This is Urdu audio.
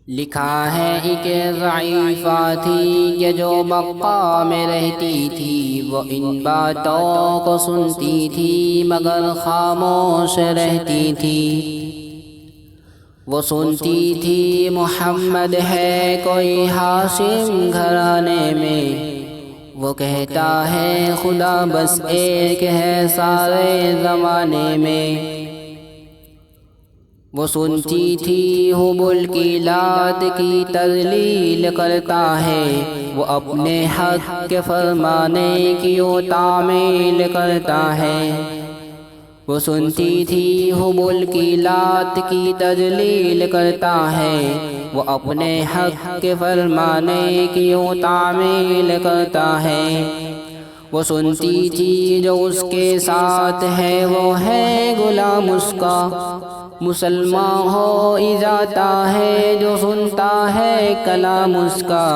لکھا ہے ایک ضعیفہ تھی کہ جو مکہ میں رہتی تھی، وہ ان باتوں کو سنتی تھی مگر خاموش رہتی تھی۔ وہ سنتی تھی محمد ہے کوئی ہاشم گھرانے میں، وہ کہتا ہے خدا بس ایک ہے سارے زمانے میں۔ وہ سنتی تھی حبل کی لات کی تذلیل کرتا ہے، وہ اپنے حق کے فرمانے کی وہ تعمیل کرتا ہے۔ وہ سنتی تھی حبل کی لات کی تذلیل کرتا ہے، وہ اپنے حق کے فرمانے کی وہ تعمیل کرتا ہے۔ وہ سنتی تھی جو اس کے ساتھ ہے وہ ہے غلام اس کا، مسلمان ہو ہی جاتا ہے جو سنتا ہے کلام اس کا۔